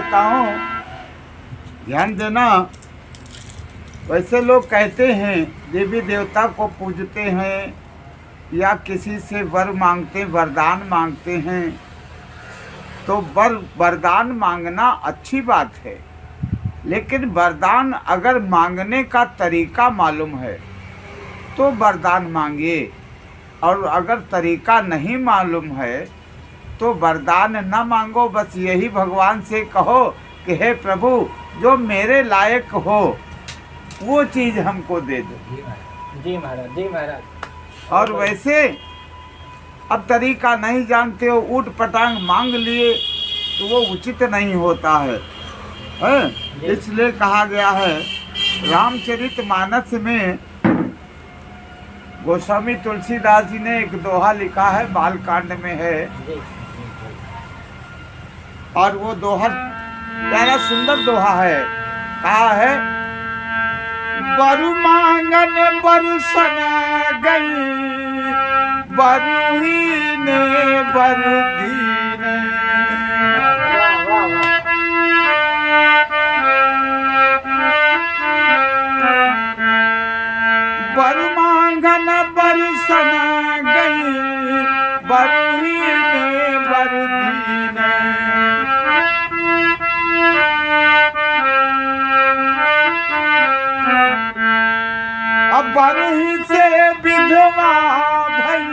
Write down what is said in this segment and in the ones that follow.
बताऊं, ध्यान देना। वैसे लोग कहते हैं देवी देवता को पूजते हैं या किसी से वर मांगते, वरदान मांगते हैं, तो वरदान मांगना अच्छी बात है, लेकिन वरदान अगर मांगने का तरीका मालूम है तो वरदान मांगिए, और अगर तरीका नहीं मालूम है तो वरदान न मांगो। बस यही भगवान से कहो कि हे प्रभु, जो मेरे लायक हो वो चीज़ हमको दे दो। जी महाराज, जी महाराज। और वैसे अब तरीका नहीं जानते हो, ऊट पटांग मांग लिए तो वो उचित नहीं होता है, इसलिए कहा गया है रामचरितमानस में। गोस्वामी तुलसीदास जी ने एक दोहा लिखा है, बालकांड में है, और वो दोहा प्यारा सुंदर दोहा है। कहा है, बरु मांगन बरसन गई, बरु ही ने बरु दीने। बरु मांगन बरसन गई, बरु ही ने बरु दीने। अब बरही से विधवा भई,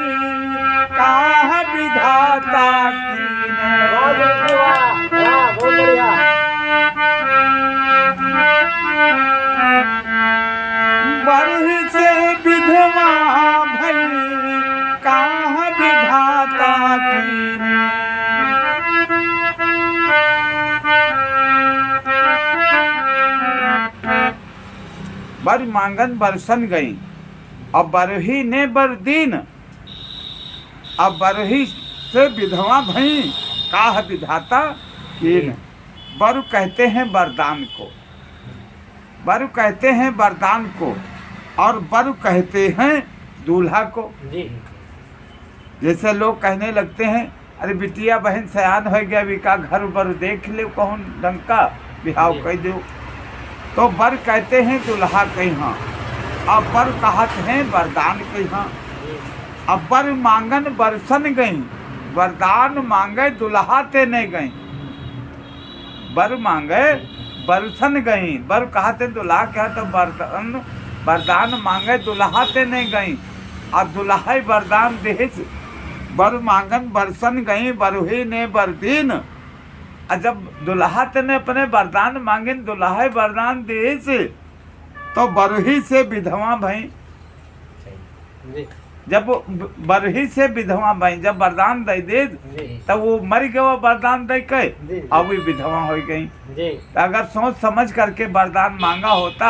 काह विधाता कीने। बरही से विधवा भई, काह विधाता कीने। बर मांगन बरसन गई, अब बरही ने बर दीन। अब बरही से विधवा भई, काह विधाता कीन। बरु कहते हैं वरदान को, बरु कहते हैं वरदान को, और बरु कहते हैं दूल्हा को। जैसे लोग कहने लगते हैं, अरे बिटिया बहन सयान हो गया, विका घर बर देख ले, कौन ढंग का बिहाव कह दो, तो बर कहते हैं दुल्हा के यहाँ, अब बर कहते हैं वरदान के यहाँ। अब बर मांगन बरसन गई, वरदान मांगे दुल्हा ते नहीं गई। बर मांगे बरसन गई, बर कहते दुल्हा क्या, तो वरदान मांगे दुल्हा ते नहीं गई, और दुल्हा वरदान देश। बर मांगन बरसन गई, बरही ने बरदीन। जब दुल्हा ने अपने वरदान मांगे, दुल्हा वरदान देश, तो बरही से विधवा भई। जब बरही से विधवा भई, जब वरदान दे दे तब वो मर गए, वो वरदान दे के अब भी विधवा हो गई। तो अगर सोच समझ करके वरदान मांगा होता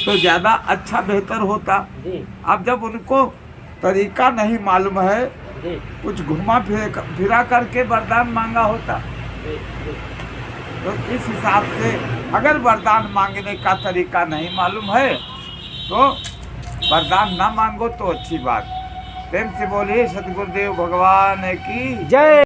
तो ज्यादा अच्छा बेहतर होता। अब जब उनको तरीका नहीं मालूम है, कुछ घुमा फिरा करके वरदान मांगा होता, तो इस हिसाब से अगर वरदान मांगने का तरीका नहीं मालूम है तो वरदान ना मांगो तो अच्छी बात। प्रेम से बोलिए सतगुरुदेव भगवान की जय।